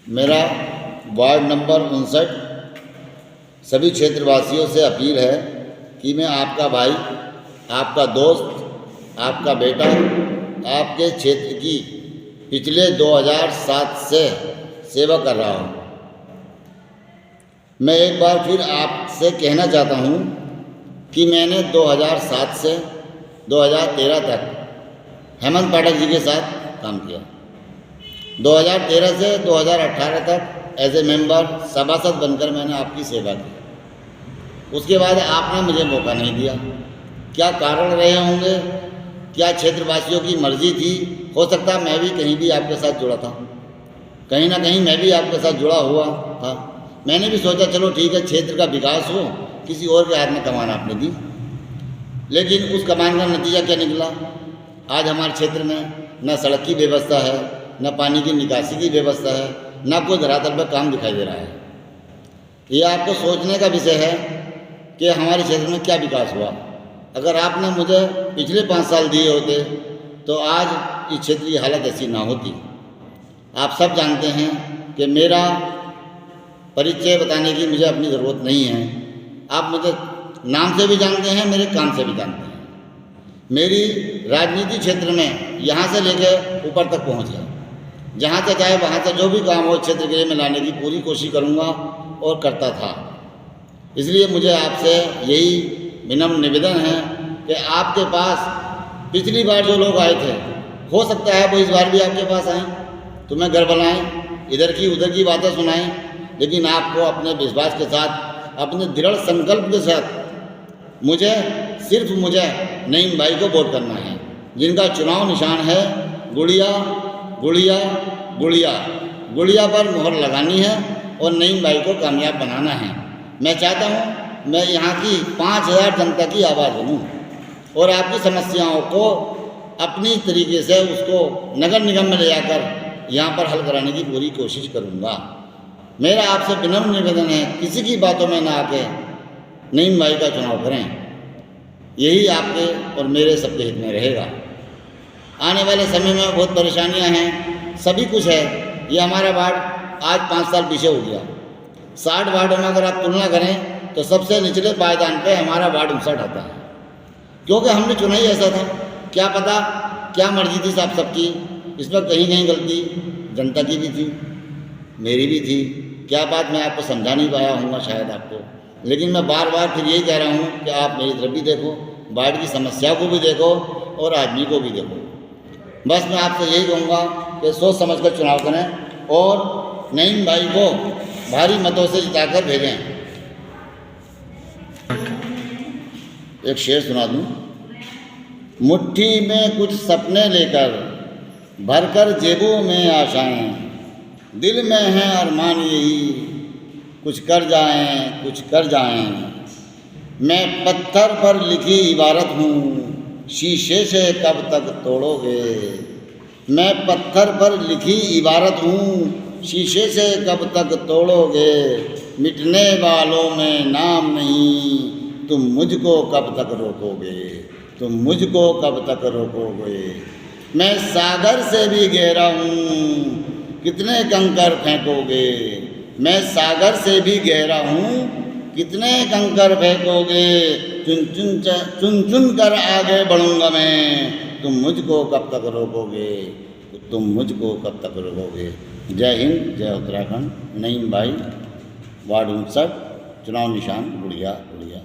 मेरा ward number 59 सभी क्षेत्रवासियों से अपील है कि मैं आपका भाई, आपका दोस्त, आपका बेटा आपके क्षेत्र की पिछले 2007 से सेवा कर रहा हूँ। मैं एक बार फिर आपसे कहना चाहता हूँ कि मैंने 2007 से 2013 तक हेमंत पाठक जी के साथ काम किया। 2013 से 2018 तक एज ए मेंबर सभासद बनकर मैंने आपकी सेवा की। उसके बाद आपने मुझे मौका नहीं दिया। क्या कारण रहे होंगे? क्या क्षेत्रवासियों की मर्जी थी? हो सकता है मैं भी कहीं भी आपके साथ जुड़ा था, कहीं ना कहीं मैं भी आपके साथ जुड़ा हुआ था। मैंने भी सोचा चलो ठीक है, क्षेत्र का विकास हो, किसी और के हाथ में कमान आपने दी। लेकिन उस कमान का नतीजा क्या निकला? आज हमारे क्षेत्र में न सड़क की व्यवस्था है, न पानी की निकासी की व्यवस्था है, न कोई धरातल पर काम दिखाई दे रहा है। ये आपको सोचने का विषय है कि हमारे क्षेत्र में क्या विकास हुआ। अगर आपने मुझे पिछले 5 साल दिए होते तो आज इस क्षेत्र की हालत ऐसी ना होती। आप सब जानते हैं कि मेरा परिचय बताने की मुझे अपनी ज़रूरत नहीं है। आप मुझे नाम से भी जानते हैं, मेरे काम से भी जानते हैं। मेरी राजनीति क्षेत्र में यहाँ से लेकर ऊपर तक पहुँच गया। जहाँ से चाहे वहाँ से जो भी काम हो क्षेत्र के लिए मैं लाने की पूरी कोशिश करूँगा और करता था। इसलिए मुझे आपसे यही विनम्र निवेदन है कि आपके पास पिछली बार जो लोग आए थे, हो सकता है वो इस बार भी आपके पास आएँ, तुम्हें घर बनाएँ, इधर की उधर की बातें सुनाएँ, लेकिन आपको अपने विश्वास के साथ, अपने दृढ़ संकल्प के साथ सिर्फ मुझे नईम भाई को वोट करना है, जिनका चुनाव निशान है गुड़िया गुड़िया गुड़िया। गुड़िया पर मुहर लगानी है और नईम भाई को कामयाब बनाना है। मैं चाहता हूँ मैं यहाँ की 5000 जनता की आवाज़ बनूँ और आपकी समस्याओं को अपनी तरीके से उसको नगर निगम में ले जाकर यहाँ पर हल कराने की पूरी कोशिश करूँगा। मेरा आपसे विनम्र निवेदन है, किसी की बातों में ना आके नईम भाई का चुनाव करें। यही आपके और मेरे सबके हित में रहेगा। आने वाले समय में बहुत परेशानियां हैं, सभी कुछ है। ये हमारा वार्ड आज 5 साल पीछे हो गया। 60 वार्डों में अगर आप तुलना करें तो सबसे निचले पायदान पे हमारा वार्ड 59 आता है, क्योंकि हमने चुना ही ऐसा था। क्या पता क्या मर्जी थी साहब सबकी, इसमें कहीं कहीं गलती जनता की भी थी, मेरी भी थी। क्या बात मैं आपको समझा नहीं पाया हूँगा शायद आपको, लेकिन मैं बार बार फिर यही कह रहा हूँ कि आप मेरी तरफ भी देखो, वार्ड की समस्या को भी देखो और आदमी को भी देखो। बस मैं आपसे यही कहूँगा कि सोच समझ कर चुनाव करें और नईम भाई को भारी मतों से जिताकर भेजें। एक शेर सुना दूँ। मुट्ठी में कुछ सपने लेकर भरकर जेबों में आशाएं, दिल में है अरमान यही कुछ कर जाएं, कुछ कर जाएं। मैं पत्थर पर लिखी इबारत हूँ, शीशे से कब तक तोड़ोगे। मैं पत्थर पर लिखी इबारत हूँ, शीशे से कब तक तोड़ोगे। मिटने वालों में नाम नहीं, तुम मुझको कब तक रोकोगे, तुम मुझको कब तक रोकोगे। मैं सागर से भी गहरा हूँ, कितने कंकर फेंकोगे। मैं सागर से भी गहरा हूँ, कितने कंकर फेंकोगे। चुन चुन कर आगे बढ़ूंगा मैं, तुम मुझको कब तक रोकोगे, तुम मुझको कब तक रोकोगे। जय हिंद, जय उत्तराखंड। नईम भाई, वार्ड 59, चुनाव निशान गुड़िया गुड़िया।